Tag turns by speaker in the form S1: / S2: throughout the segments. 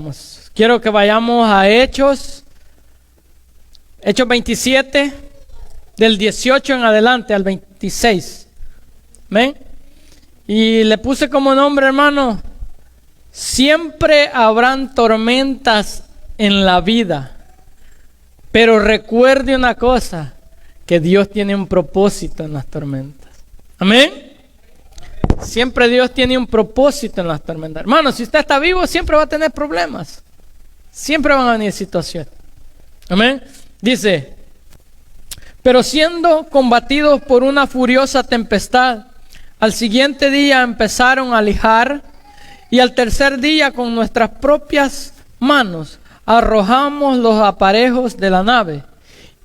S1: vayamos. Quiero que vayamos a Hechos 27, del 18 en adelante al 26. ¿Ven? Y le puse como nombre, hermano, siempre habrán tormentas en la vida, pero recuerde una cosa, que Dios tiene un propósito en las tormentas. Amén. Siempre Dios tiene un propósito en las tormentas. Hermano, si usted está vivo, siempre va a tener problemas. Siempre van a venir situaciones. Amén. Dice, pero siendo combatidos por una furiosa tempestad, al siguiente día empezaron a lijar, y al tercer día con nuestras propias manos arrojamos los aparejos de la nave,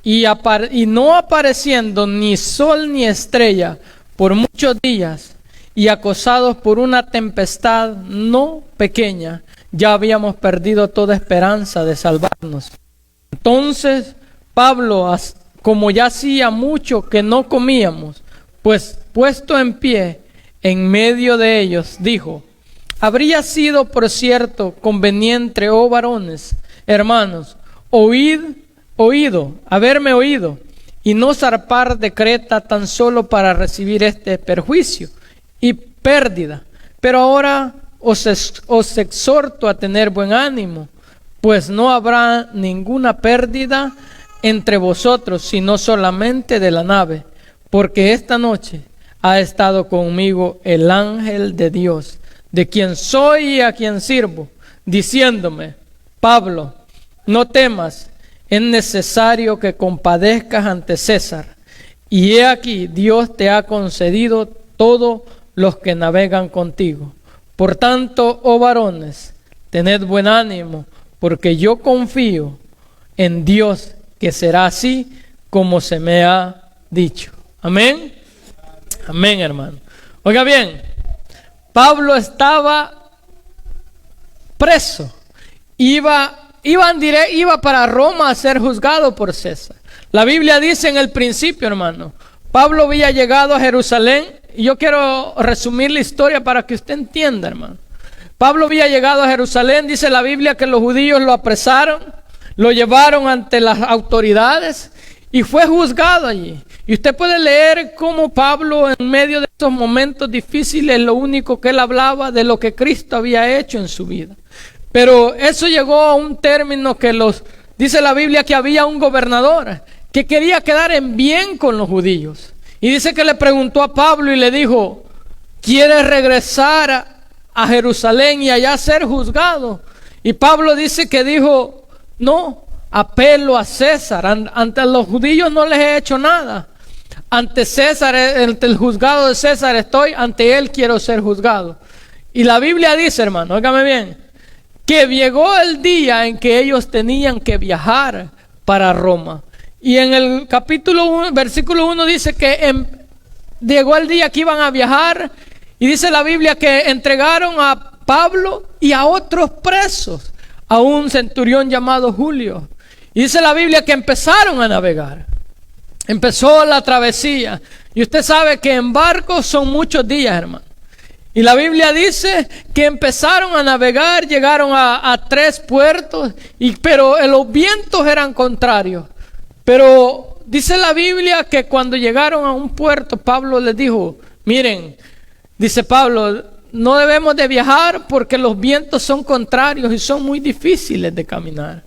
S1: y no apareciendo ni sol ni estrella por muchos días, y acosados por una tempestad no pequeña, ya habíamos perdido toda esperanza de salvarnos. Entonces Pablo, como ya hacía mucho que no comíamos, pues puesto en pie en medio de ellos, dijo: habría sido por cierto conveniente, oh varones, hermanos, haberme oído, y no zarpar de Creta tan solo para recibir este perjuicio y pérdida. Pero ahora os exhorto a tener buen ánimo, pues no habrá ninguna pérdida entre vosotros, sino solamente de la nave, porque esta noche ha estado conmigo el ángel de Dios, de quien soy y a quien sirvo, diciéndome: Pablo, no temas, es necesario que compadezcas ante César, y he aquí Dios te ha concedido todos los que navegan contigo. Por tanto, oh varones, tened buen ánimo, porque yo confío en Dios que será así como se me ha dicho. Amén. Amén, hermano. Oiga bien, Pablo estaba preso. Iba para Roma a ser juzgado por César. La Biblia dice en el principio, hermano, Pablo había llegado a Jerusalén. Y yo quiero resumir la historia para que usted entienda, hermano. Pablo había llegado a Jerusalén. Dice la Biblia que los judíos lo apresaron, lo llevaron ante las autoridades y fue juzgado allí. Y usted puede leer cómo Pablo, en medio de estos momentos difíciles, lo único que él hablaba de lo que Cristo había hecho en su vida. Pero eso llegó a un término que dice la Biblia que había un gobernador que quería quedar en bien con los judíos. Y dice que le preguntó a Pablo y le dijo: ¿quieres regresar a Jerusalén y allá ser juzgado? Y Pablo dice que dijo: no, apelo a César. Ante los judíos no les he hecho nada. Ante César, ante el juzgado de César estoy, ante él quiero ser juzgado. Y la Biblia dice, hermano, óigame bien, que llegó el día en que ellos tenían que viajar para Roma. Y en el capítulo 1, versículo 1 dice que llegó el día que iban a viajar, y dice la Biblia que entregaron a Pablo y a otros presos a un centurión llamado Julio. Y dice la Biblia que empezaron a navegar. Empezó la travesía. Y usted sabe que en barcos son muchos días, hermano. Y la Biblia dice que empezaron a navegar, llegaron a 3 puertos, pero los vientos eran contrarios. Pero dice la Biblia que cuando llegaron a un puerto, Pablo les dijo: miren, dice Pablo, no debemos de viajar porque los vientos son contrarios y son muy difíciles de caminar.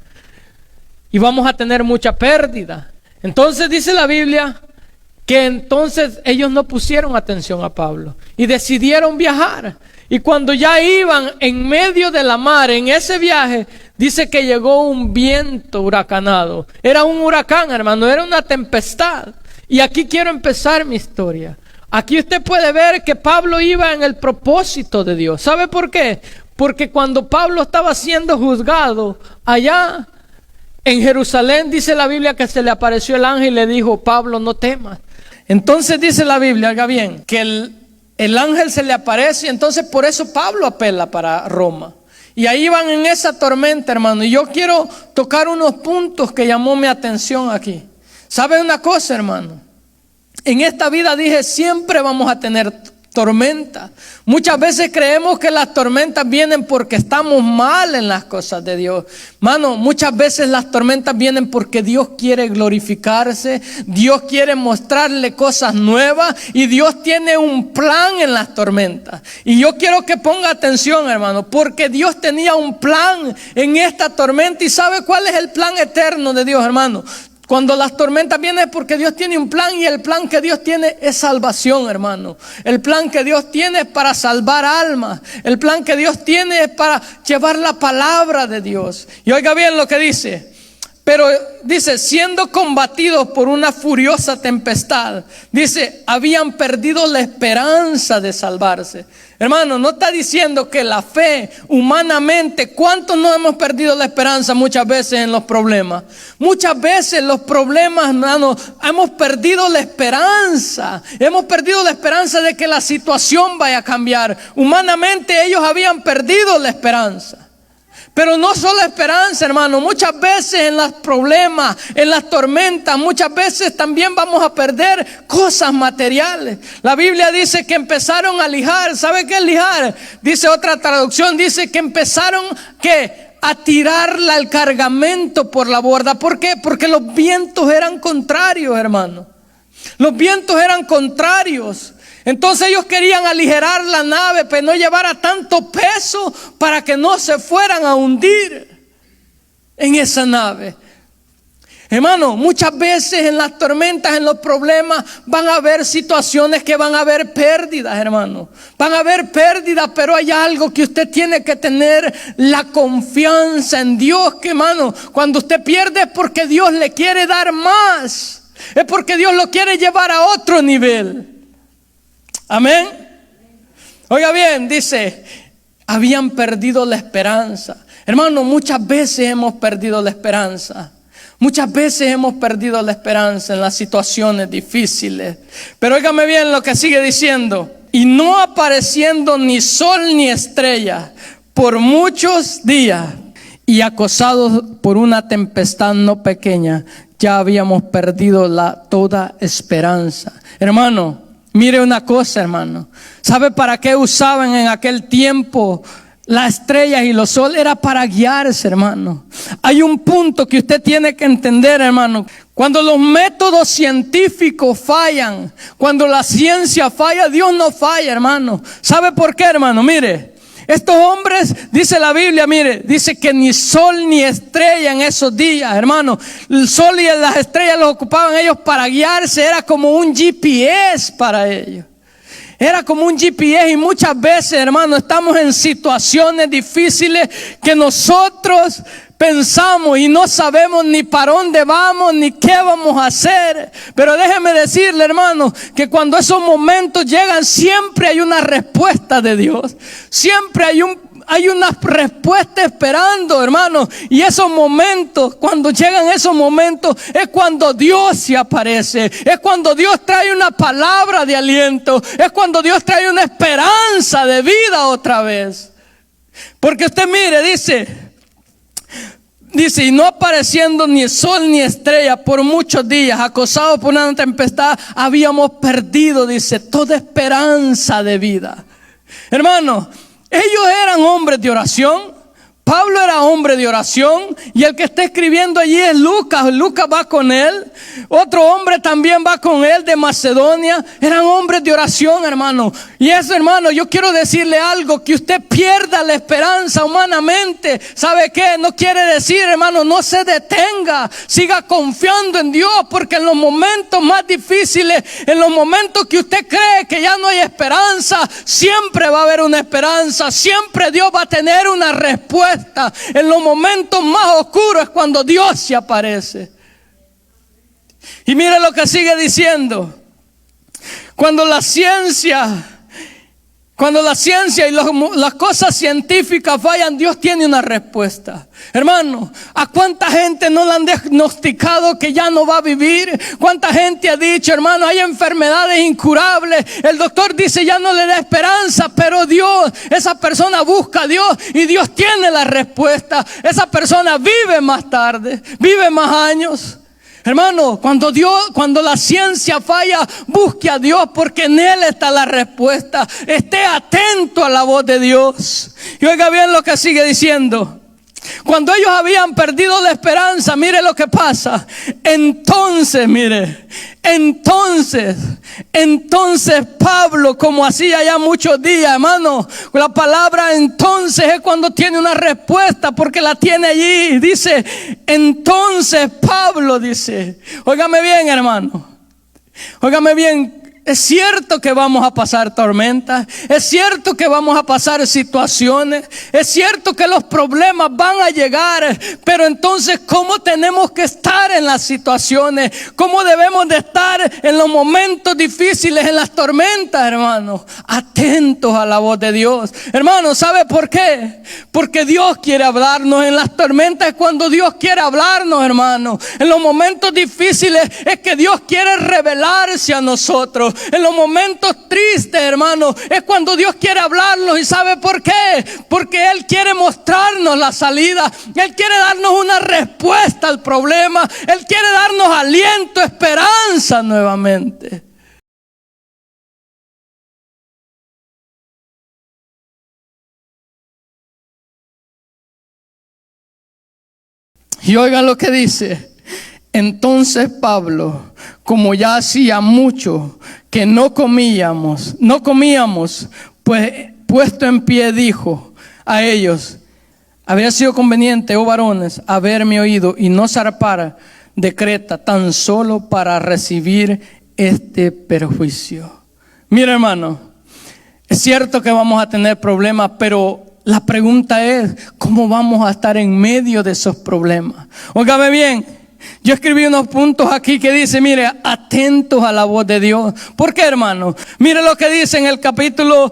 S1: Y vamos a tener mucha pérdida. Entonces dice la Biblia que entonces ellos no pusieron atención a Pablo y decidieron viajar. Y cuando ya iban en medio de la mar, en ese viaje, dice que llegó un viento huracanado. Era un huracán, hermano, era una tempestad. Y aquí quiero empezar mi historia. Aquí usted puede ver que Pablo iba en el propósito de Dios. ¿Sabe por qué? Porque cuando Pablo estaba siendo juzgado allá en Jerusalén, dice la Biblia que se le apareció el ángel y le dijo: Pablo, no temas. Entonces dice la Biblia, oiga bien, que el ángel se le aparece, y entonces por eso Pablo apela para Roma. Y ahí van en esa tormenta, hermano. Y yo quiero tocar unos puntos que llamó mi atención aquí. ¿Sabe una cosa, hermano? En esta vida, dije, siempre vamos a tener tormenta. Muchas veces creemos que las tormentas vienen porque estamos mal en las cosas de Dios. Mano, muchas veces las tormentas vienen porque Dios quiere glorificarse, Dios quiere mostrarle cosas nuevas y Dios tiene un plan en las tormentas. Y yo quiero que ponga atención, hermano, porque Dios tenía un plan en esta tormenta. ¿Y sabe cuál es el plan eterno de Dios, hermano? Cuando las tormentas vienen es porque Dios tiene un plan, y el plan que Dios tiene es salvación, hermano. El plan que Dios tiene es para salvar almas. El plan que Dios tiene es para llevar la palabra de Dios. Y oiga bien lo que dice. Pero dice, siendo combatidos por una furiosa tempestad, dice, habían perdido la esperanza de salvarse. Hermano, no está diciendo que la fe humanamente, ¿cuántos no hemos perdido la esperanza muchas veces en los problemas? Muchas veces los problemas, hermano, hemos perdido la esperanza. Hemos perdido la esperanza de que la situación vaya a cambiar. Humanamente ellos habían perdido la esperanza. Pero no solo esperanza, hermano. Muchas veces en los problemas, en las tormentas, muchas veces también vamos a perder cosas materiales. La Biblia dice que empezaron a lijar. ¿Sabe qué es lijar? Dice otra traducción, dice que empezaron a tirarla al cargamento por la borda. ¿Por qué? Porque los vientos eran contrarios, hermano. Los vientos eran contrarios. Entonces ellos querían aligerar la nave, pero no llevara tanto peso para que no se fueran a hundir en esa nave. Hermano, muchas veces en las tormentas, en los problemas, van a haber situaciones que van a haber pérdidas, hermano. Van a haber pérdidas, pero hay algo que usted tiene que tener: la confianza en Dios. Que, hermano, cuando usted pierde es porque Dios le quiere dar más. Es porque Dios lo quiere llevar a otro nivel. Amén. Oiga bien, dice, habían perdido la esperanza. Hermano, muchas veces hemos perdido la esperanza. Muchas veces hemos perdido la esperanza en las situaciones difíciles. Pero óigame bien lo que sigue diciendo. Y no apareciendo ni sol ni estrella por muchos días, y acosados por una tempestad no pequeña, ya habíamos perdido toda esperanza. Hermano, mire una cosa, hermano. ¿Sabe para qué usaban en aquel tiempo las estrellas y los soles? Era para guiarse, hermano. Hay un punto que usted tiene que entender, hermano. Cuando los métodos científicos fallan, cuando la ciencia falla, Dios no falla, hermano. ¿Sabe por qué, hermano? Mire, estos hombres, dice la Biblia, mire, dice que ni sol ni estrella en esos días, hermano. El sol y las estrellas los ocupaban ellos para guiarse. Era como un GPS para ellos. Era como un GPS. Y muchas veces, hermano, estamos en situaciones difíciles que nosotros pensamos y no sabemos ni para dónde vamos ni qué vamos a hacer. Pero déjeme decirle, hermano, que cuando esos momentos llegan, siempre hay una respuesta de Dios. Siempre hay una respuesta esperando, hermano. Y esos momentos, cuando llegan esos momentos, es cuando Dios se aparece. Es cuando Dios trae una palabra de aliento. Es cuando Dios trae una esperanza de vida otra vez. Porque usted mire, dice, y no apareciendo ni sol ni estrella por muchos días, acosados por una tempestad, habíamos perdido, dice, toda esperanza de vida. Hermano, ellos eran hombres de oración. Pablo era hombre de oración, y el que está escribiendo allí es Lucas. Lucas va con él. Otro hombre también va con él de Macedonia. Eran hombres de oración, hermano. Y eso, hermano, yo quiero decirle algo: que usted pierda la esperanza humanamente, ¿sabe qué? No quiere decir, hermano, no se detenga. Siga confiando en Dios, porque en los momentos más difíciles, en los momentos que usted cree que ya no hay esperanza, siempre va a haber una esperanza. Siempre Dios va a tener una respuesta. En los momentos más oscuros es cuando Dios se aparece. Y mire lo que sigue diciendo: cuando la ciencia y las cosas científicas fallan, Dios tiene una respuesta. Hermano, ¿a cuánta gente no le han diagnosticado que ya no va a vivir? ¿Cuánta gente ha dicho, hermano, hay enfermedades incurables? El doctor dice ya no le da esperanza, pero Dios, esa persona busca a Dios y Dios tiene la respuesta. Esa persona vive más tarde, vive más años. Hermano, cuando la ciencia falla, busque a Dios, porque en Él está la respuesta. Esté atento a la voz de Dios. Y oiga bien lo que sigue diciendo. Cuando ellos habían perdido la esperanza, mire lo que pasa. Entonces Pablo, como hacía ya muchos días, hermano, la palabra entonces es cuando tiene una respuesta, porque la tiene allí. Dice, entonces Pablo dice, óigame bien, hermano, óigame bien. Es cierto que vamos a pasar tormentas, es cierto que vamos a pasar situaciones, es cierto que los problemas van a llegar, pero entonces ¿cómo tenemos que estar en las situaciones? ¿Cómo debemos de estar en los momentos difíciles, en las tormentas, hermano? Atentos a la voz de Dios. Hermano, ¿sabe por qué? Porque Dios quiere hablarnos. En las tormentas es cuando Dios quiere hablarnos, hermano. En los momentos difíciles es que Dios quiere revelarse a nosotros. En los momentos tristes, hermano, es cuando Dios quiere hablarnos. ¿Y sabe por qué? Porque Él quiere mostrarnos la salida. Él quiere darnos una respuesta al problema. Él quiere darnos aliento, esperanza nuevamente. Y oigan lo que dice. Entonces Pablo, como ya hacía mucho que no comíamos, pues puesto en pie dijo a ellos, habría sido conveniente, oh varones, haberme oído y no zarpar de Creta tan solo para recibir este perjuicio. Mira, hermano, es cierto que vamos a tener problemas, pero la pregunta es, ¿cómo vamos a estar en medio de esos problemas? Óigame bien. Yo escribí unos puntos aquí que dice, mire, atentos a la voz de Dios. ¿Por qué, hermano? Mire lo que dice en el capítulo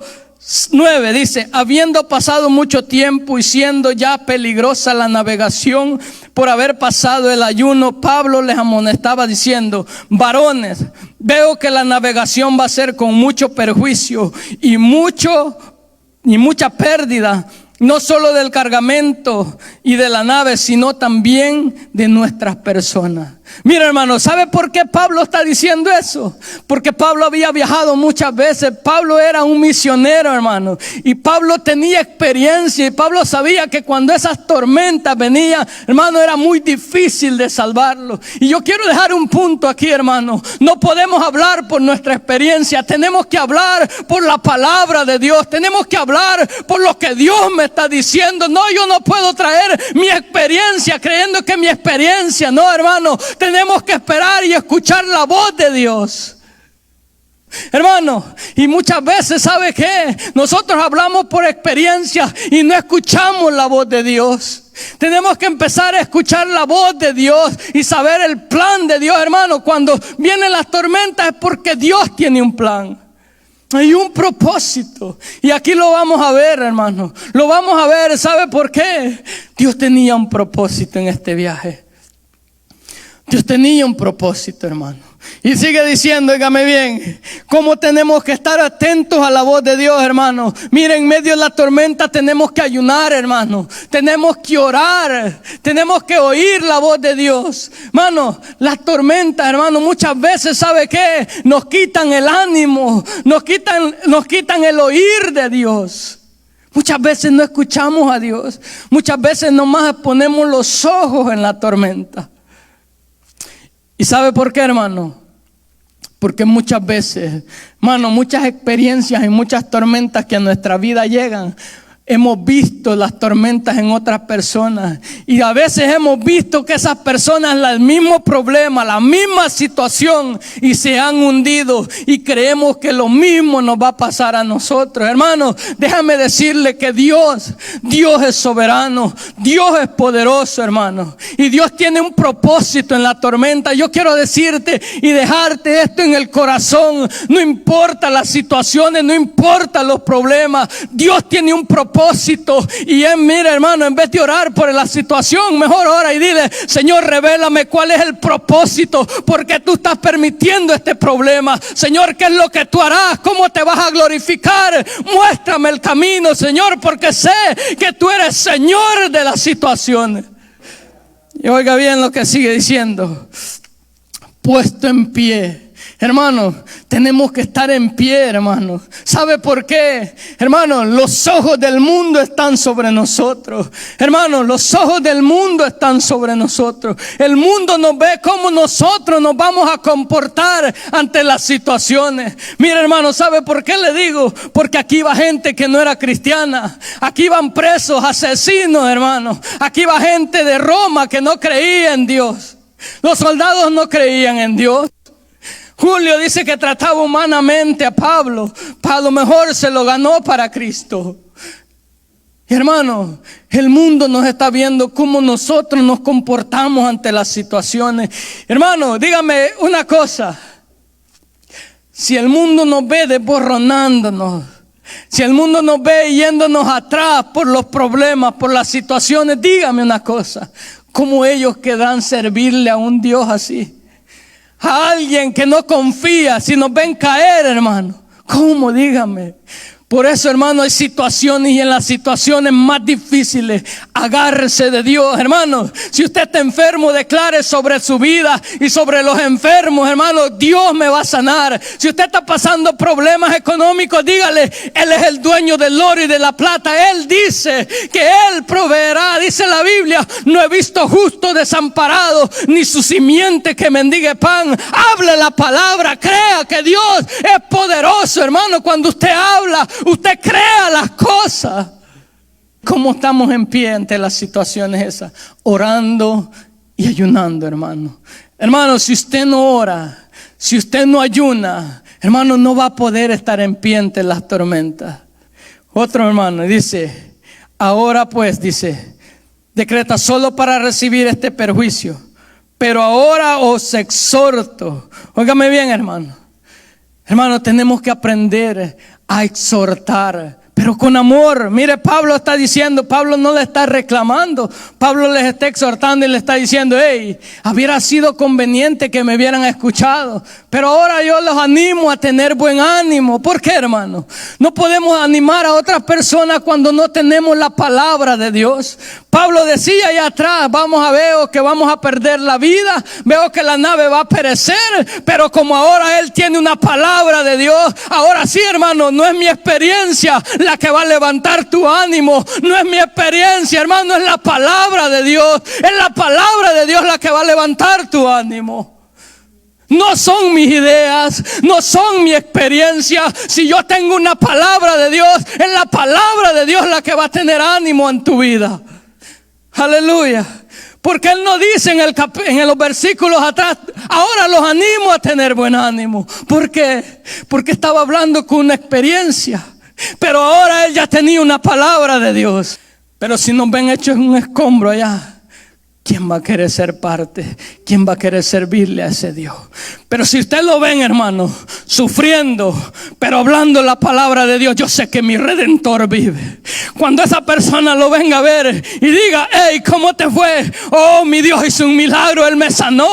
S1: 9, dice, habiendo pasado mucho tiempo y siendo ya peligrosa la navegación por haber pasado el ayuno, Pablo les amonestaba diciendo, varones, veo que la navegación va a ser con mucho perjuicio y mucha pérdida, no solo del cargamento y de la nave, sino también de nuestras personas. Mira, hermano, ¿sabe por qué Pablo está diciendo eso? Porque Pablo había viajado muchas veces. Pablo era un misionero, hermano, y Pablo tenía experiencia, y Pablo sabía que cuando esas tormentas venían, hermano, era muy difícil de salvarlo. Y yo quiero dejar un punto aquí, hermano. No podemos hablar por nuestra experiencia, tenemos que hablar por la palabra de Dios. Tenemos que hablar por lo que Dios me está diciendo. No, yo no puedo traer mi experiencia creyendo que mi experiencia, no, hermano. Tenemos que esperar y escuchar la voz de Dios, hermano. Y muchas veces, ¿sabe qué? Nosotros hablamos por experiencia y no escuchamos la voz de Dios. Tenemos que empezar a escuchar la voz de Dios y saber el plan de Dios, hermano. Cuando vienen las tormentas es porque Dios tiene un plan. Hay un propósito. Y aquí lo vamos a ver, hermano. Lo vamos a ver. ¿Sabe por qué? Dios tenía un propósito en este viaje. Dios tenía un propósito, hermano. Y sigue diciendo, óigame bien, cómo tenemos que estar atentos a la voz de Dios, hermano. Miren, en medio de la tormenta tenemos que ayunar, hermano. Tenemos que orar. Tenemos que oír la voz de Dios. Hermano, las tormentas, hermano, muchas veces, ¿sabe qué? Nos quitan el ánimo. Nos quitan el oír de Dios. Muchas veces no escuchamos a Dios. Muchas veces nomás ponemos los ojos en la tormenta. ¿Y sabe por qué, hermano? Porque muchas veces, hermano, muchas experiencias y muchas tormentas que a nuestra vida llegan, hemos visto las tormentas en otras personas. Y a veces hemos visto que esas personas, el mismo problema, la misma situación, y se han hundido. Y creemos que lo mismo nos va a pasar a nosotros. Hermano, déjame decirle que Dios es soberano. Dios es poderoso, hermano. Y Dios tiene un propósito en la tormenta. Yo quiero decirte y dejarte esto en el corazón. No importa las situaciones, no importa los problemas. Dios tiene un propósito. Y mira, hermano, en vez de orar por la situación, mejor ora y dile, Señor, revélame cuál es el propósito, porque tú estás permitiendo este problema. Señor, ¿qué es lo que tú harás? ¿Cómo te vas a glorificar? Muéstrame el camino, Señor, porque sé que tú eres Señor de las situaciones. Y oiga bien lo que sigue diciendo. puesto en pie. Hermano, tenemos que estar en pie, hermano. ¿Sabe por qué? Hermano, los ojos del mundo están sobre nosotros. Hermano, los ojos del mundo están sobre nosotros. El mundo nos ve cómo nosotros nos vamos a comportar ante las situaciones. Mira, hermano, ¿sabe por qué le digo? Porque aquí va gente que no era cristiana. Aquí van presos, asesinos, hermano. Aquí va gente de Roma que no creía en Dios. Los soldados no creían en Dios. Julio dice que trataba humanamente a Pablo. A lo mejor se lo ganó para Cristo. Hermano, el mundo nos está viendo cómo nosotros nos comportamos ante las situaciones. Hermano, dígame una cosa. Si el mundo nos ve desborronándonos, si el mundo nos ve yéndonos atrás por los problemas, por las situaciones, dígame una cosa. ¿Cómo ellos querrán servirle a un Dios así? A alguien que no confía, si nos ven caer, hermano. ¿Cómo? Dígame. Por eso, hermano, hay situaciones, y en las situaciones más difíciles, agárrese de Dios, hermano. Si usted está enfermo, declare sobre su vida y sobre los enfermos, hermano, Dios me va a sanar. Si usted está pasando problemas económicos, dígale, Él es el dueño del oro y de la plata. Él dice que Él proveerá. Dice la Biblia, no he visto justo desamparado, ni su simiente que mendigue pan. Hable la palabra, crea que Dios es poderoso, hermano. Cuando usted habla, usted crea las cosas. ¿Cómo estamos en pie ante las situaciones esas? Orando y ayunando, hermano. Hermano, si usted no ora, si usted no ayuna, hermano, no va a poder estar en pie ante las tormentas. Otro hermano dice, ahora pues, dice, decreta solo para recibir este perjuicio. Pero ahora os exhorto. Óigame bien, hermano. Hermano, tenemos que aprender a exhortar, pero con amor. Mire, Pablo está diciendo, Pablo no le está reclamando, Pablo les está exhortando y le está diciendo, hey, hubiera sido conveniente que me hubieran escuchado, pero ahora yo los animo a tener buen ánimo. ¿Por qué, hermano? No podemos animar a otras personas cuando no tenemos la palabra de Dios. Pablo decía allá atrás, veo que vamos a perder la vida, veo que la nave va a perecer, pero como ahora él tiene una palabra de Dios, ahora sí, hermano, no es mi experiencia la que va a levantar tu ánimo, no es mi experiencia, hermano, es la palabra de Dios, es la palabra de Dios la que va a levantar tu ánimo. No son mis ideas, no son mi experiencia. Si yo tengo una palabra de Dios, es la palabra de Dios la que va a tener ánimo en tu vida. Aleluya. Porque Él no dice en los versículos atrás, ahora los animo a tener buen ánimo. ¿Por qué? Porque estaba hablando con una experiencia. Pero ahora Él ya tenía una palabra de Dios. Pero si nos ven hechos en un escombro allá, ¿quién va a querer ser parte? ¿Quién va a querer servirle a ese Dios? Pero si usted lo ven, hermano, sufriendo, pero hablando la palabra de Dios, yo sé que mi Redentor vive. Cuando esa persona lo venga a ver y diga, hey, ¿cómo te fue? Oh, mi Dios hizo un milagro, Él me sanó.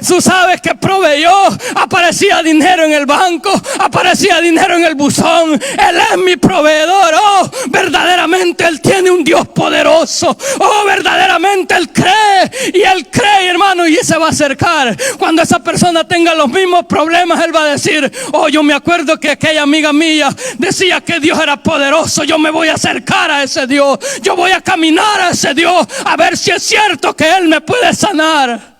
S1: Tú sabes que proveyó. Aparecía dinero en el banco, aparecía dinero en el buzón. Él es mi proveedor. Oh, verdaderamente Él tiene un Dios poderoso. Oh, verdaderamente Él cree. Y Él cree, hermano, y se va a acercar. Cuando esa persona tenga los mismos problemas, Él va a decir, oh, yo me acuerdo que aquella amiga mía decía que Dios era poderoso. Yo me voy a acercar a ese Dios. Yo voy a caminar a ese Dios a ver si es cierto que Él me puede sanar.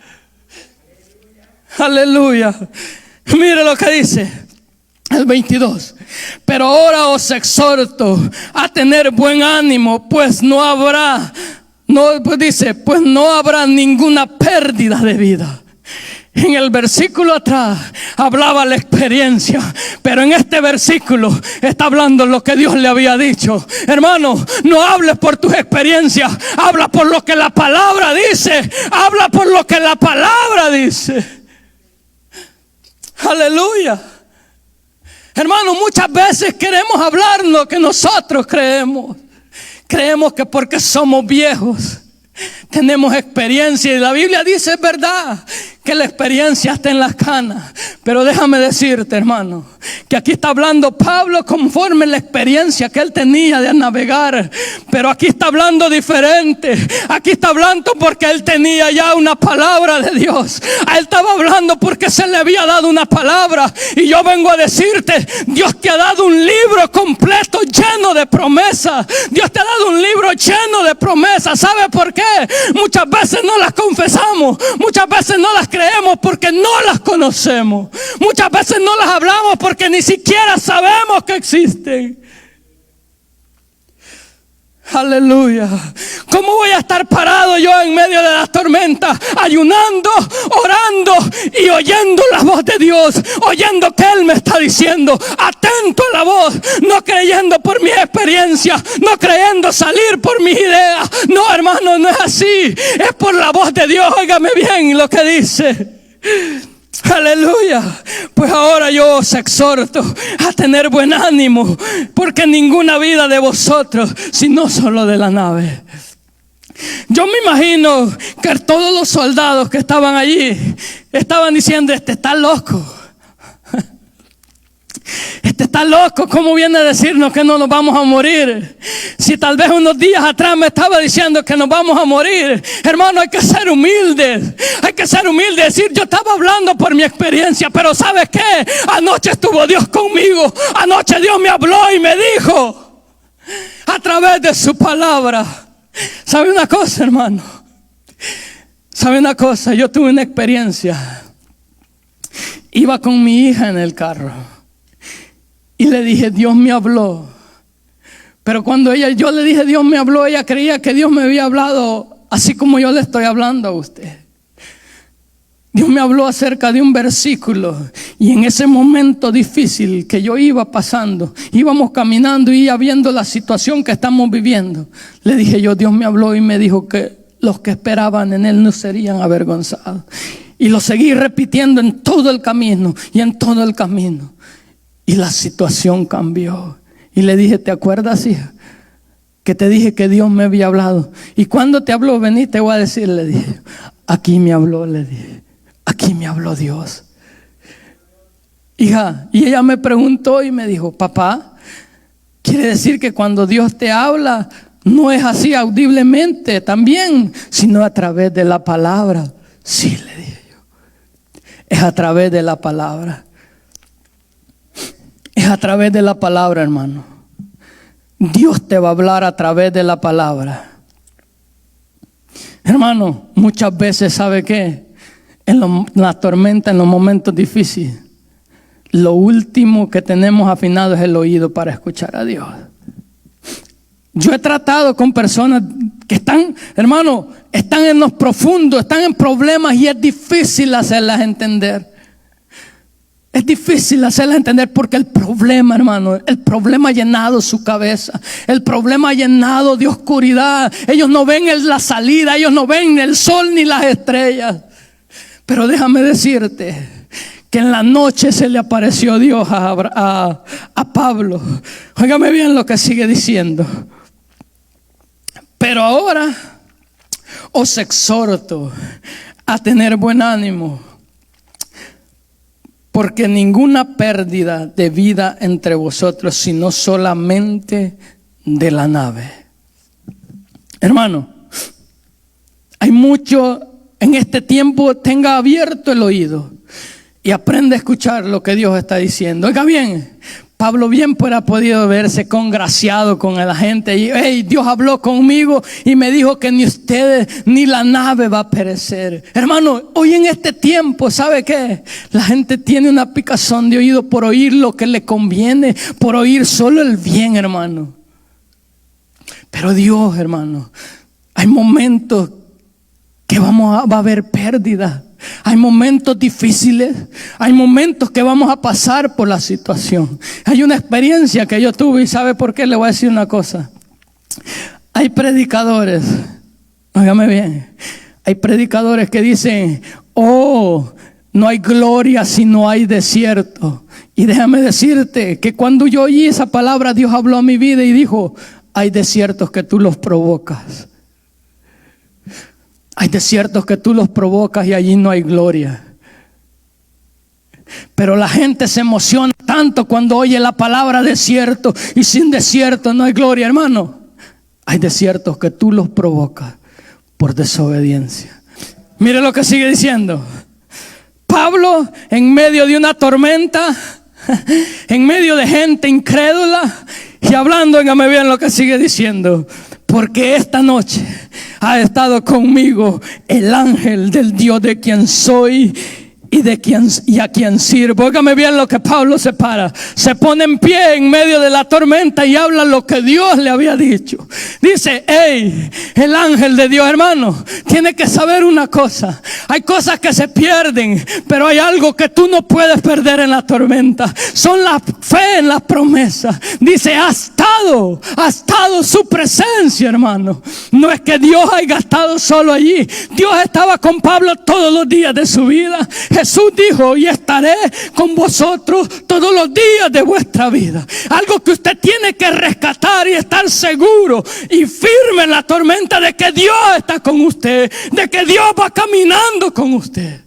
S1: Aleluya. Mire lo que dice el 22. Pero ahora os exhorto a tener buen ánimo, pues no habrá ninguna pérdida de vida. En el versículo atrás hablaba la experiencia, pero en este versículo está hablando lo que Dios le había dicho. Hermano, no hables por tus experiencias, habla por lo que la palabra dice. Habla por lo que la palabra dice. Aleluya. Hermano, muchas veces queremos hablar lo que nosotros creemos. Creemos que porque somos viejos tenemos experiencia, y la Biblia dice, es verdad, que la experiencia está en las canas. Pero déjame decirte, hermano,
S2: que aquí está hablando Pablo conforme la experiencia que él tenía de navegar, pero aquí está hablando diferente. Aquí está hablando porque él tenía ya una palabra de Dios. A él estaba hablando porque se le había dado una palabra. Y yo vengo a decirte, Dios te ha dado un libro completo lleno de promesas. Dios te ha dado un libro lleno de promesas. ¿Sabe por qué? Muchas veces no las confesamos, muchas veces no las creemos porque no las conocemos, muchas veces no las hablamos porque ni siquiera sabemos que existen. Aleluya. ¿Cómo voy a estar parado yo en medio de las tormentas, ayunando, orando y oyendo la voz de Dios, oyendo que Él me está diciendo, atento a la voz, no creyendo por mi experiencia, no creyendo salir por mis ideas? No, hermano, no es así, es por la voz de Dios. Óigame bien lo que dice. Aleluya. Pues ahora yo os exhorto a tener buen ánimo, porque ninguna vida de vosotros, sino solo de la nave. Yo me imagino que todos los soldados que estaban allí estaban diciendo, este está loco. Este está loco, ¿cómo viene a decirnos que no nos vamos a morir? Si tal vez unos días atrás me estaba diciendo que nos vamos a morir. Hermano, hay que ser humildes. Hay que ser humildes, decir, yo estaba hablando por mi experiencia, pero ¿sabes qué? Anoche estuvo Dios conmigo. Anoche Dios me habló y me dijo a través de su palabra. ¿Sabe una cosa, hermano? ¿Sabe una cosa? Yo tuve una experiencia. Iba con mi hija en el carro y le dije, Dios me habló. Pero cuando yo le dije, Dios me habló, ella creía que Dios me había hablado así como yo le estoy hablando a usted. Dios me habló acerca de un versículo, y en ese momento difícil que yo iba pasando, íbamos caminando y viendo la situación que estamos viviendo, le dije yo, Dios me habló y me dijo que los que esperaban en Él no serían avergonzados. Y lo seguí repitiendo en todo el camino y en todo el camino. Y la situación cambió. Y le dije, ¿te acuerdas, hija? Que te dije que Dios me había hablado. Y cuando te habló, vení, te voy a decir, le dije. Aquí me habló, le dije. Aquí me habló Dios. Hija, y ella me preguntó y me dijo, papá, ¿quiere decir que cuando Dios te habla, no es así audiblemente también, sino a través de la palabra? Sí, le dije yo. Es a través de la palabra. Es a través de la palabra, hermano. Dios te va a hablar a través de la palabra. Hermano, muchas veces, ¿sabe qué? En la tormenta, en los momentos difíciles, lo último que tenemos afinado es el oído para escuchar a Dios. Yo he tratado con personas que están, hermano, están en los profundos, están en problemas y es difícil hacerlas entender. Es difícil hacerlas entender porque el problema, hermano, el problema ha llenado su cabeza. El problema ha llenado de oscuridad. Ellos no ven la salida, ellos no ven el sol ni las estrellas. Pero déjame decirte que en la noche se le apareció Dios a Pablo. Óigame bien lo que sigue diciendo. Pero ahora os exhorto a tener buen ánimo, porque ninguna pérdida de vida entre vosotros, sino solamente de la nave. Hermano, hay mucho en este tiempo. Tenga abierto el oído y aprende a escuchar lo que Dios está diciendo. Oiga bien, Pablo bien hubiera podido verse congraciado con la gente y hey, Dios habló conmigo y me dijo que ni ustedes ni la nave va a perecer. Hermano, hoy en este tiempo, ¿sabe qué? La gente tiene una picazón de oído por oír lo que le conviene, por oír solo el bien, hermano. Pero Dios, hermano, hay momentos que va a haber pérdida. Hay momentos difíciles, hay momentos que vamos a pasar por la situación. Hay una experiencia que yo tuve y ¿sabe por qué? Le voy a decir una cosa. Hay predicadores, óigame bien, hay predicadores que dicen, oh, no hay gloria si no hay desierto. Y déjame decirte que cuando yo oí esa palabra, Dios habló a mi vida y dijo, hay desiertos que tú los provocas. Hay desiertos que tú los provocas y allí no hay gloria. Pero la gente se emociona tanto cuando oye la palabra desierto, y sin desierto no hay gloria, hermano. Hay desiertos que tú los provocas por desobediencia. Mire lo que sigue diciendo. Pablo, en medio de una tormenta, en medio de gente incrédula, y hablando, óigame bien lo que sigue diciendo: porque esta noche ha estado conmigo el ángel del Dios de quien soy y a quien sirvo. Óigame bien lo que Pablo se para, se pone en pie en medio de la tormenta y habla lo que Dios le había dicho. Dice: hey, el ángel de Dios, hermano, tiene que saber una cosa. Hay cosas que se pierden, pero hay algo que tú no puedes perder en la tormenta. Son la fe en las promesas. Dice: ha estado su presencia, hermano. No es que Dios haya estado solo allí. Dios estaba con Pablo todos los días de su vida. Jesús dijo: y estaré con vosotros todos los días de vuestra vida. Algo que usted tiene que rescatar y estar seguro y firme en la tormenta de que Dios está con usted, de que Dios va caminando con usted.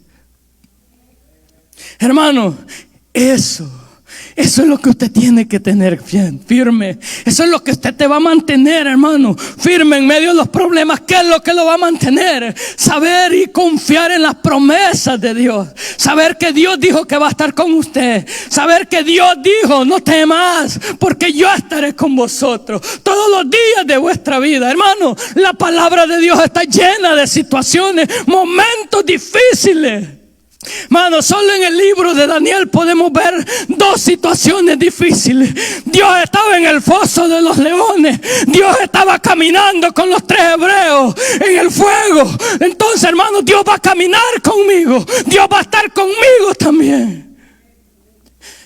S2: Hermano, eso es lo que usted tiene que tener bien firme. Eso es lo que usted te va a mantener, hermano, firme en medio de los problemas. ¿Qué es lo que lo va a mantener? Saber y confiar en las promesas de Dios. Saber que Dios dijo que va a estar con usted. Saber que Dios dijo: no temas, porque yo estaré con vosotros todos los días de vuestra vida. Hermano, la palabra de Dios está llena de situaciones, momentos difíciles. Mano, solo en el libro de Daniel podemos ver dos situaciones difíciles. Dios estaba en el foso de los leones. Dios estaba caminando con los 3 hebreos en el fuego. Entonces, hermano, Dios va a caminar conmigo. Dios va a estar conmigo también.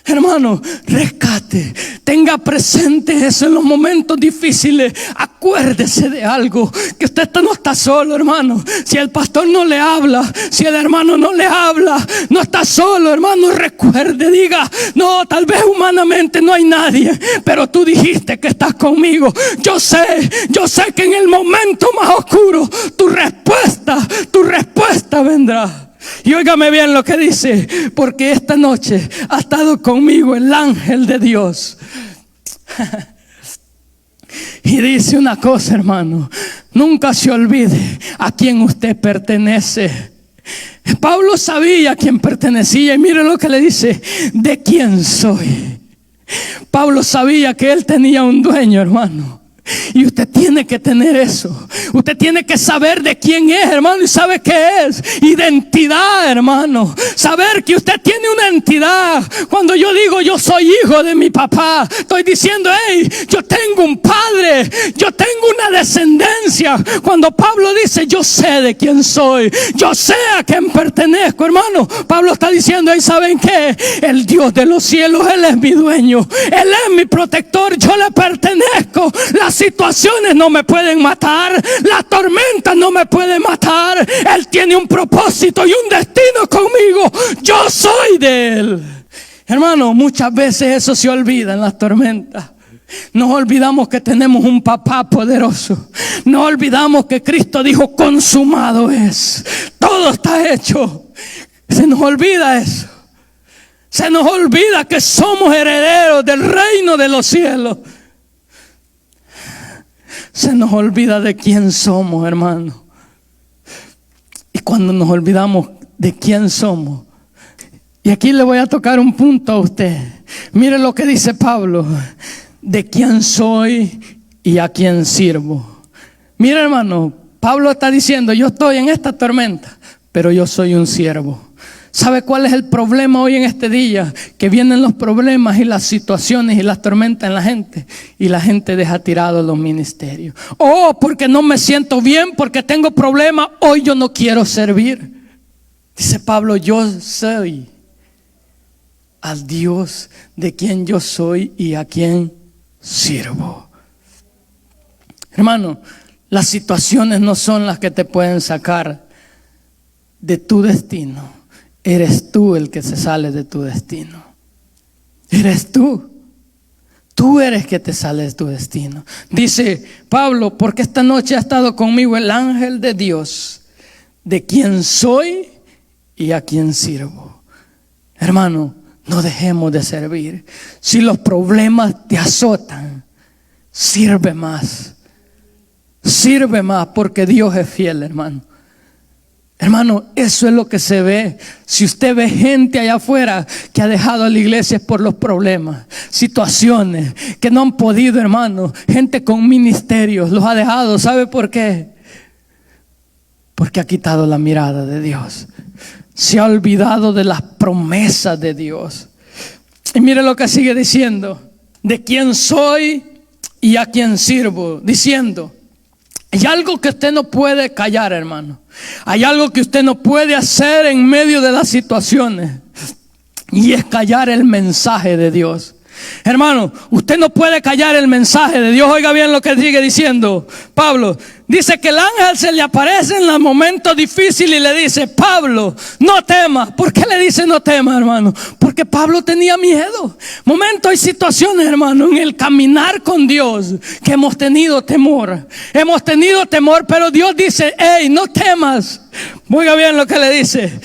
S2: Hermano, rescate, tenga presente eso en los momentos difíciles. Acuérdese de algo, que usted no está solo, hermano. Si el pastor no le habla, si el hermano no le habla, no está solo, hermano. Recuerde, diga: no, tal vez humanamente no hay nadie, pero tú dijiste que estás conmigo. Yo sé que en el momento más oscuro tu respuesta vendrá. Y óigame bien lo que dice: porque esta noche ha estado conmigo el ángel de Dios. Y dice una cosa, hermano: nunca se olvide a quién usted pertenece. Pablo sabía a quién pertenecía, y mire lo que le dice: ¿de quién soy? Pablo sabía que él tenía un dueño, hermano. Y usted tiene que tener eso. Usted tiene que saber de quién es, hermano. ¿Y sabe qué es? Identidad, hermano. Saber que usted tiene una entidad. Cuando yo digo yo soy hijo de mi papá, estoy diciendo: hey, yo tengo un padre, yo tengo una descendencia. Cuando Pablo dice: yo sé de quién soy, yo sé a quién pertenezco, hermano, Pablo está diciendo: hey, ¿saben qué? El Dios de los cielos, Él es mi dueño, Él es mi protector, yo le pertenezco. Las situaciones no me pueden matar, las tormentas no me pueden matar. Él tiene un propósito y un destino conmigo. Yo soy de Él. Hermano, muchas veces eso se olvida en las tormentas. Nos olvidamos que tenemos un papá poderoso. Nos olvidamos que Cristo dijo: consumado es. Todo está hecho. Se nos olvida eso. Se nos olvida que somos herederos del reino de los cielos. Se nos olvida de quién somos, hermano. Y cuando nos olvidamos de quién somos, y aquí le voy a tocar un punto a usted. Mire lo que dice Pablo: de quién soy y a quién sirvo. Mire, hermano, Pablo está diciendo: yo estoy en esta tormenta, pero yo soy un siervo. ¿Sabe cuál es el problema hoy en este día? Que vienen los problemas y las situaciones y las tormentas en la gente, y la gente deja tirados los ministerios. Oh, porque no me siento bien, porque tengo problemas, hoy yo no quiero servir. Dice Pablo: yo soy al Dios de quien yo soy y a quien sirvo. Hermano, las situaciones no son las que te pueden sacar de tu destino. Eres tú el que se sale de tu destino. Eres tú. Tú eres que te sales de tu destino. Dice Pablo: porque esta noche ha estado conmigo el ángel de Dios, de quien soy y a quien sirvo. Hermano, no dejemos de servir. Si los problemas te azotan, sirve más. Sirve más porque Dios es fiel, hermano. Hermano, eso es lo que se ve. Si usted ve gente allá afuera que ha dejado a la iglesia por los problemas, situaciones que no han podido, hermano, gente con ministerios los ha dejado. ¿Sabe por qué? Porque ha quitado la mirada de Dios. Se ha olvidado de las promesas de Dios. Y mire lo que sigue diciendo: de quién soy y a quién sirvo. Diciendo, hay algo que usted no puede callar, hermano. Hay algo que usted no puede hacer en medio de las situaciones, y es callar el mensaje de Dios. Hermano, usted no puede callar el mensaje de Dios. Oiga bien lo que sigue diciendo Pablo. Dice que el ángel se le aparece en los momentos difíciles y le dice: Pablo, no temas. ¿Por qué le dice no temas, hermano? Porque Pablo tenía miedo. Momentos y situaciones, hermano, en el caminar con Dios, que hemos tenido temor. Hemos tenido temor, pero Dios dice: hey, no temas. Oiga bien lo que le dice: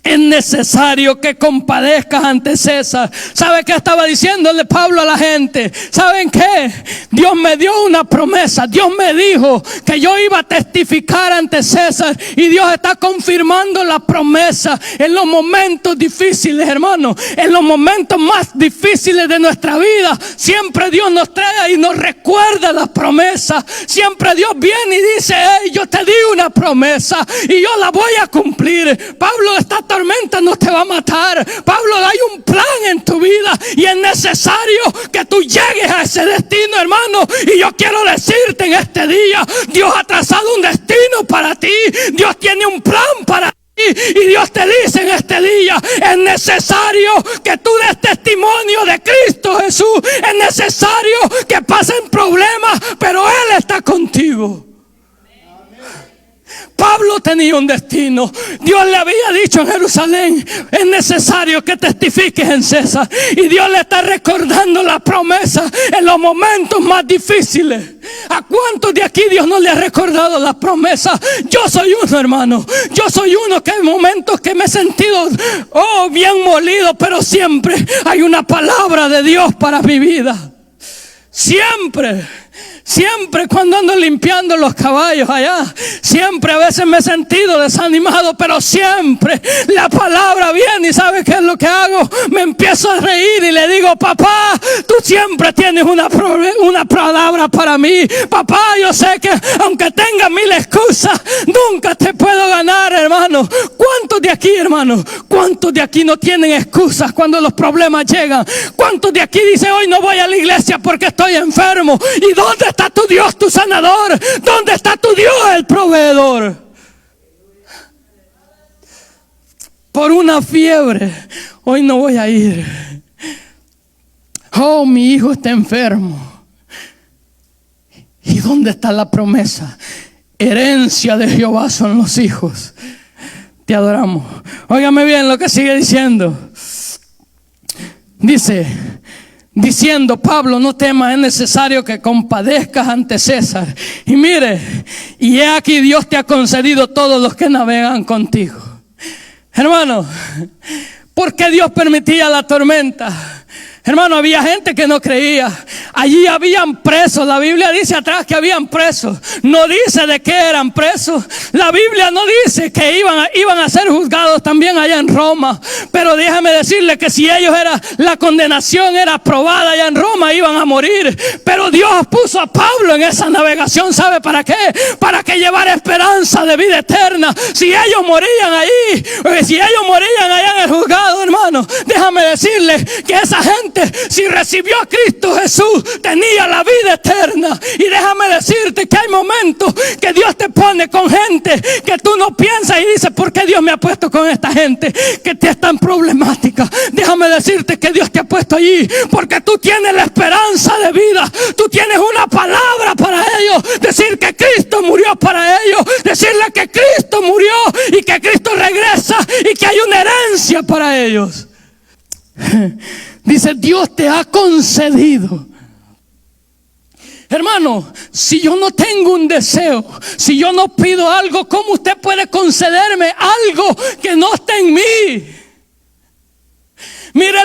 S2: es necesario que compadezcas ante César. ¿Sabe qué estaba diciéndole Pablo a la gente? ¿Saben qué? Dios me dio una promesa. Dios me dijo que yo iba a testificar ante César, y Dios está confirmando la promesa en los momentos difíciles, hermano. En los momentos más difíciles de nuestra vida, siempre Dios nos trae y nos recuerda la promesa. Siempre Dios viene y dice: hey, yo te di una promesa y yo la voy a cumplir. Pablo, esta tormenta no te va a matar. Pablo, hay un plan en tu vida y es necesario que tú llegues a ese destino, hermano. Y yo quiero decirte en este día: Dios ha trazado un destino para ti. Dios tiene un plan para ti. Y Dios te dice en este día: es necesario que tú des testimonio de Cristo Jesús. Es necesario que pasen problemas, pero Él está contigo. Pablo tenía un destino. Dios le había dicho en Jerusalén: es necesario que testifiques en César. Y Dios le está recordando la promesa en los momentos más difíciles. ¿A cuántos de aquí Dios no le ha recordado la promesa? Yo soy uno, hermano. Yo soy uno que hay momentos que me he sentido bien molido, pero siempre hay una palabra de Dios para mi vida. Siempre cuando ando limpiando los caballos allá, siempre a veces me he sentido desanimado, pero siempre la palabra viene. ¿Y sabe qué es lo que hago? Me empiezo a reír y le digo: papá, tú siempre tienes una palabra para mí. Papá, yo sé que aunque tenga 1000 excusas, nunca te puedo ganar, hermano. ¿Cuántos de aquí, hermano? ¿Cuántos de aquí no tienen excusas cuando los problemas llegan? ¿Cuántos de aquí dicen: hoy no voy a la iglesia porque estoy enfermo? ¿Y dónde está tu Dios, tu sanador? ¿Dónde está tu Dios, el proveedor? Por una fiebre, hoy no voy a ir. Oh, mi hijo está enfermo. ¿Y dónde está la promesa? Herencia de Jehová son los hijos. Te adoramos. Óigame bien lo que sigue diciendo. Diciendo Pablo: no temas, es necesario que compadezcas ante César. Y mire, y he aquí Dios te ha concedido todos los que navegan contigo. Hermano, ¿por qué Dios permitía la tormenta? Hermano, había gente que no creía. Allí habían presos. La Biblia dice atrás que habían presos. No dice de qué eran presos. La Biblia no dice que iban a ser juzgados también allá en Roma. Pero déjame decirle que si la condenación era aprobada allá en Roma, iban a morir. Pero Dios puso a Pablo en esa navegación. ¿Sabe para qué? Para que llevara esperanza de vida eterna. Si ellos morían ahí, si ellos morían allá en el juzgado, hermano, déjame decirle que esa gente, si recibió a Cristo Jesús, tenía la vida eterna. Y déjame decirte que hay momentos que Dios te pone con gente que tú no piensas y dices: ¿por qué Dios me ha puesto con esta gente que es tan problemática? Déjame decirte que Dios te ha puesto allí porque tú tienes la esperanza de vida. Tú tienes una palabra para ellos. Decir que Cristo murió para ellos. Decirle que Cristo murió y que Cristo regresa y que hay una herencia para ellos. Dice: Dios te ha concedido. Hermano, si yo no tengo un deseo, si yo no pido algo, ¿cómo usted puede concederme algo que no está en mí? Mire,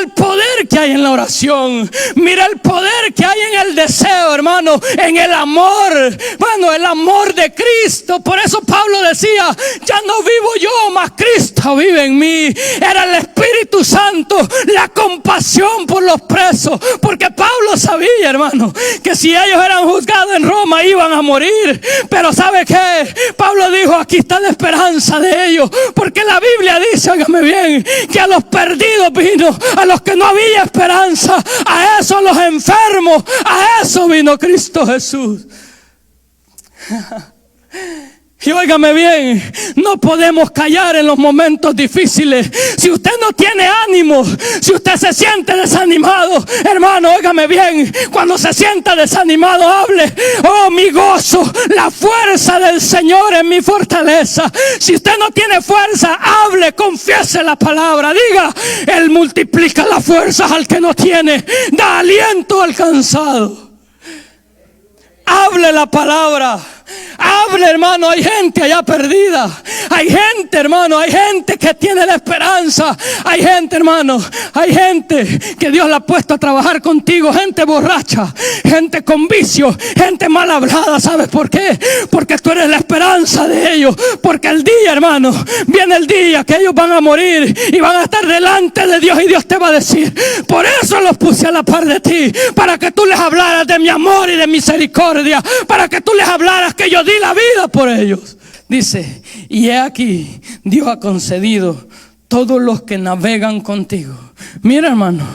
S2: poder que hay en la oración. Mira el poder que hay en el deseo, hermano, en el amor. Bueno, el amor de Cristo. Por eso Pablo decía, ya no vivo yo, mas Cristo vive en mí. Era el Espíritu Santo, la compasión por los presos. Porque Pablo sabía, hermano, que si ellos eran juzgados en Roma iban a morir. Pero ¿sabe qué? Pablo dijo, aquí está la esperanza de ellos. Porque la Biblia dice, óigame bien, que a los perdidos vino, a los que no había esperanza, a eso, a los enfermos, a eso vino Cristo Jesús. Y óigame bien, no podemos callar en los momentos difíciles. Si usted no tiene ánimo, si usted se siente desanimado, hermano, óigame bien, cuando se sienta desanimado, hable: oh, mi gozo, la fuerza del Señor es mi fortaleza. Si usted no tiene fuerza, hable, confiese la palabra, diga: Él multiplica las fuerzas al que no tiene, da aliento al cansado. Hable la palabra. Hable, hermano. Hay gente allá perdida. Hay gente, hermano. Hay gente que tiene la esperanza. Hay gente, hermano. Hay gente que Dios la ha puesto a trabajar contigo. Gente borracha, gente con vicio, gente mal hablada. ¿Sabes por qué? Porque tú eres la esperanza de ellos. Porque el día, hermano, viene el día que ellos van a morir y van a estar delante de Dios, y Dios te va a decir: por eso los puse a la par de ti, para que tú les hablaras de mi amor y de misericordia, para que tú les hablaras que yo di la vida por ellos. Dice: y he aquí, Dios ha concedido todos los que navegan contigo. Mira, hermano,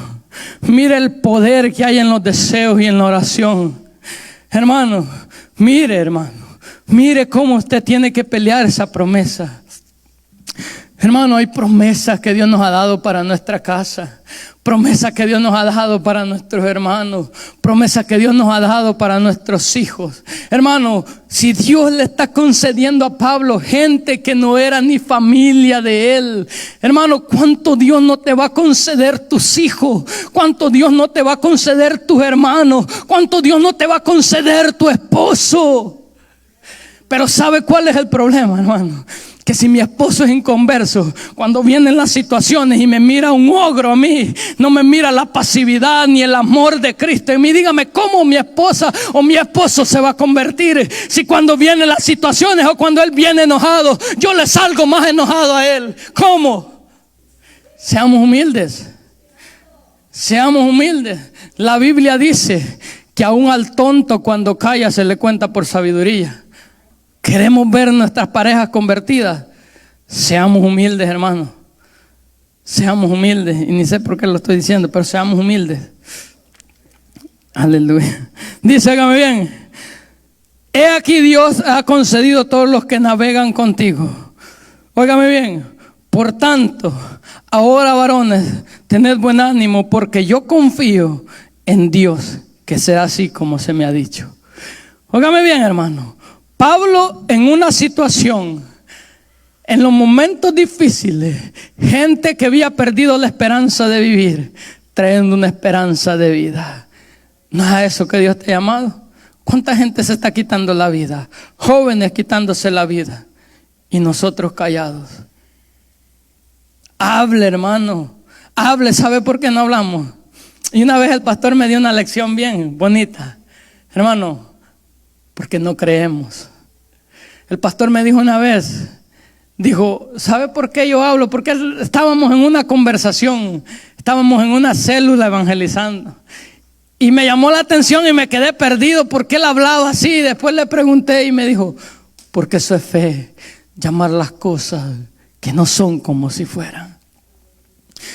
S2: mira el poder que hay en los deseos y en la oración. Hermano, mire cómo usted tiene que pelear esa promesa. Hermano, hay promesas que Dios nos ha dado para nuestra casa, promesas que Dios nos ha dado para nuestros hermanos, promesas que Dios nos ha dado para nuestros hijos. Hermano, si Dios le está concediendo a Pablo gente que no era ni familia de él, hermano, ¿cuánto Dios no te va a conceder tus hijos? ¿Cuánto Dios no te va a conceder tus hermanos? ¿Cuánto Dios no te va a conceder tu esposo? Pero ¿sabe cuál es el problema, hermano? Que si mi esposo es inconverso, cuando vienen las situaciones y me mira un ogro a mí, no me mira la pasividad ni el amor de Cristo en mí. Dígame, ¿cómo mi esposa o mi esposo se va a convertir si cuando vienen las situaciones o cuando él viene enojado, yo le salgo más enojado a él? ¿Cómo? Seamos humildes. Seamos humildes. La Biblia dice que aún al tonto cuando calla se le cuenta por sabiduría. Queremos ver nuestras parejas convertidas. Seamos humildes, hermanos. Seamos humildes. Y ni sé por qué lo estoy diciendo, pero seamos humildes. Aleluya. Dice, hágame bien: he aquí, Dios ha concedido a todos los que navegan contigo. Óigame bien: por tanto, ahora, varones, tened buen ánimo, porque yo confío en Dios, que sea así como se me ha dicho. Óigame bien, hermano. Pablo, en una situación, en los momentos difíciles, gente que había perdido la esperanza de vivir, trayendo una esperanza de vida. ¿No es a eso que Dios te ha llamado? ¿Cuánta gente se está quitando la vida? Jóvenes quitándose la vida, y nosotros callados. Hable, hermano, hable. ¿Sabe por qué no hablamos? Y una vez el pastor me dio una lección bien bonita. Hermano, porque no creemos. El pastor me dijo una vez, dijo: ¿sabe por qué yo hablo? Porque estábamos en una conversación, estábamos en una célula evangelizando, y me llamó la atención y me quedé perdido porque él hablaba así. Después le pregunté y me dijo: porque eso es fe, llamar las cosas que no son como si fueran.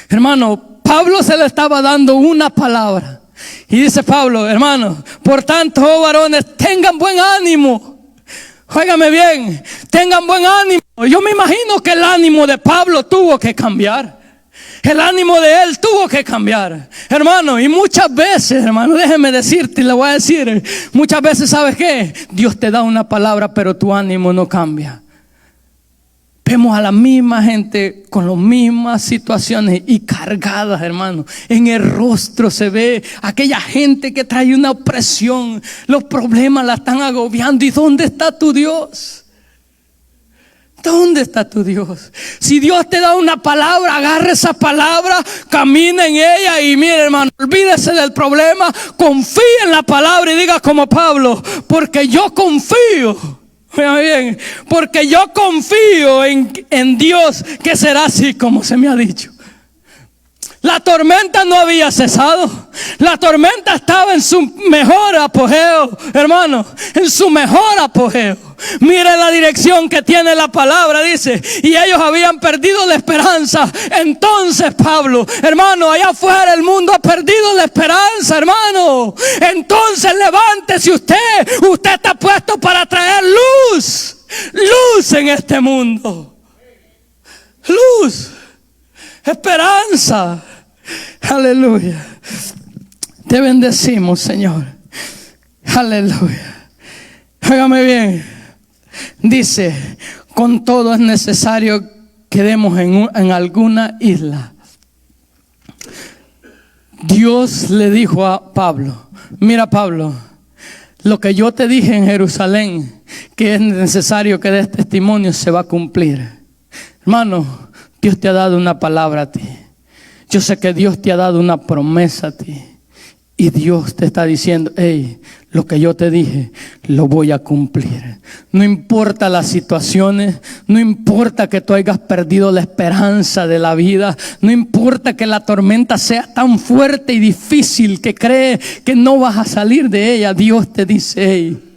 S2: Hermano, Pablo se le estaba dando una palabra, y dice Pablo: hermano, por tanto, oh varones, tengan buen ánimo. Óigame bien, tengan buen ánimo. Yo me imagino que el ánimo de Pablo tuvo que cambiar. El ánimo de él tuvo que cambiar, hermano. Y muchas veces, hermano, déjeme decirte, y le voy a decir, muchas veces, ¿sabes qué? Dios te da una palabra, pero tu ánimo no cambia. Vemos a la misma gente con las mismas situaciones y cargadas, hermano. En el rostro se ve aquella gente que trae una opresión. Los problemas la están agobiando. ¿Y dónde está tu Dios? ¿Dónde está tu Dios? Si Dios te da una palabra, agarre esa palabra, camina en ella y mire, hermano, olvídese del problema, confíe en la palabra y diga como Pablo, porque yo confío. Oigan bien, porque yo confío en Dios que será así como se me ha dicho. La tormenta no había cesado. La tormenta estaba en su mejor apogeo, hermano, en su mejor apogeo. Mira la dirección que tiene la palabra, dice, y ellos habían perdido la esperanza. Entonces Pablo, hermano, allá afuera el mundo ha perdido la esperanza, hermano. Entonces levántese usted está puesto para traer luz en este mundo. Luz, esperanza. Aleluya. Te bendecimos, Señor. Aleluya. Hágame bien. Dice, con todo es necesario que demos en alguna isla. Dios le dijo a Pablo, mira Pablo, lo que yo te dije en Jerusalén, que es necesario que des testimonio, se va a cumplir. Hermano, Dios te ha dado una palabra a ti. Yo sé que Dios te ha dado una promesa a ti. Y Dios te está diciendo, hey, lo que yo te dije, lo voy a cumplir. No importa las situaciones, no importa que tú hayas perdido la esperanza de la vida, no importa que la tormenta sea tan fuerte y difícil que crees que no vas a salir de ella. Dios te dice, hey,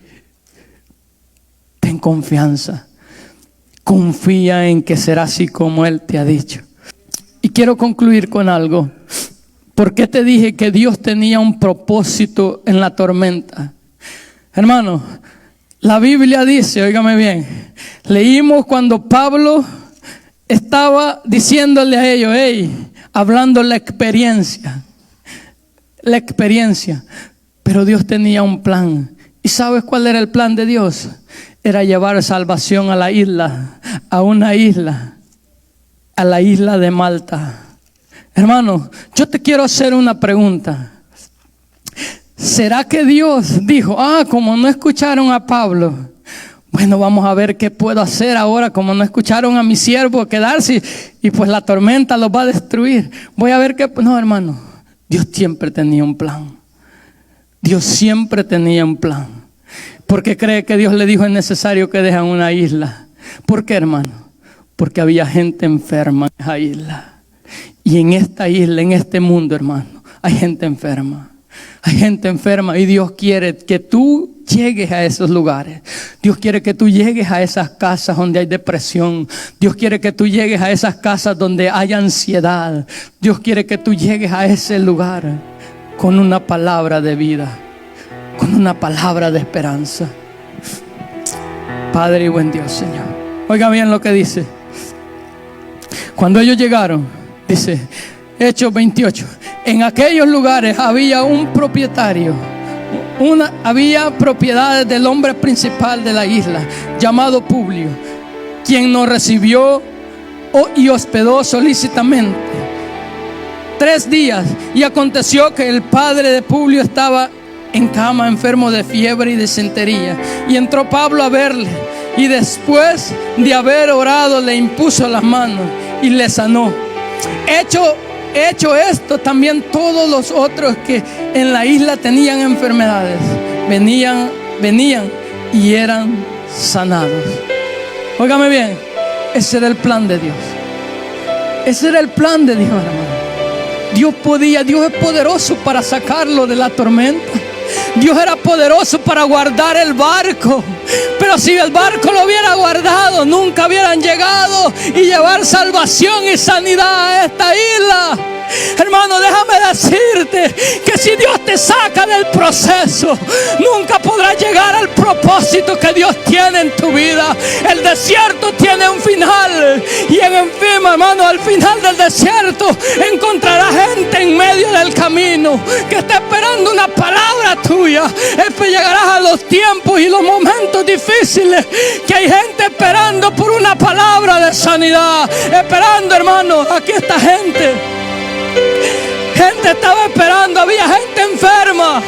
S2: ten confianza. Confía en que será así como Él te ha dicho. Y quiero concluir con algo. ¿Por qué te dije que Dios tenía un propósito en la tormenta? Hermano, la Biblia dice, óigame bien, leímos cuando Pablo estaba diciéndole a ellos, hey, hablando la experiencia, pero Dios tenía un plan. ¿Y sabes cuál era el plan de Dios? Era llevar salvación a la isla, a una isla, a la isla de Malta. Hermano, yo te quiero hacer una pregunta. ¿Será que Dios dijo, como no escucharon a Pablo, bueno, vamos a ver qué puedo hacer ahora, como no escucharon a mi siervo quedarse y pues la tormenta los va a destruir? Voy a ver qué... No, hermano, Dios siempre tenía un plan. Dios siempre tenía un plan. ¿Por qué cree que Dios le dijo es necesario que dejen una isla? ¿Por qué, hermano? Porque había gente enferma en esa isla. Y en esta isla, en este mundo, hermano, hay gente enferma. Hay gente enferma y Dios quiere que tú llegues a esos lugares. Dios quiere que tú llegues a esas casas donde hay depresión. Dios quiere que tú llegues a esas casas donde hay ansiedad. Dios quiere que tú llegues a ese lugar con una palabra de vida, con una palabra de esperanza. Padre y buen Dios, Señor. Oiga bien lo que dice. Cuando ellos llegaron, dice Hechos 28, en aquellos lugares había un propietario, había propiedades del hombre principal de la isla, llamado Publio, quien nos recibió y hospedó solícitamente 3 días. Y aconteció que el padre de Publio estaba en cama, enfermo de fiebre y de disentería. Y entró Pablo a verle, y después de haber orado le impuso las manos y le sanó. Hecho esto, también todos los otros que en la isla tenían enfermedades venían y eran sanados. Óigame bien, ese era el plan de Dios. Ese era el plan de Dios, hermano. Dios es poderoso para sacarlo de la tormenta. Dios era poderoso para guardar el barco. Pero si el barco lo hubiera guardado, nunca hubieran llegado y llevar salvación y sanidad a esta isla. Hermano, déjame decirte que si Dios te saca del proceso, nunca podrás llegar al propósito que Dios tiene en tu vida. El desierto tiene un final, y en fin, hermano, al final del desierto encontrarás gente en medio del camino que está esperando una palabra tuya. Llegarás a los tiempos y los momentos difíciles que hay gente esperando por una palabra de sanidad. Esperando, hermano, aquí está gente estaba esperando, había gente enferma.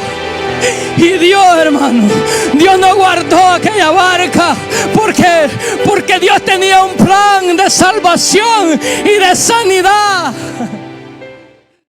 S2: Y Dios, hermano, Dios no guardó aquella barca porque Dios tenía un plan de salvación y de sanidad.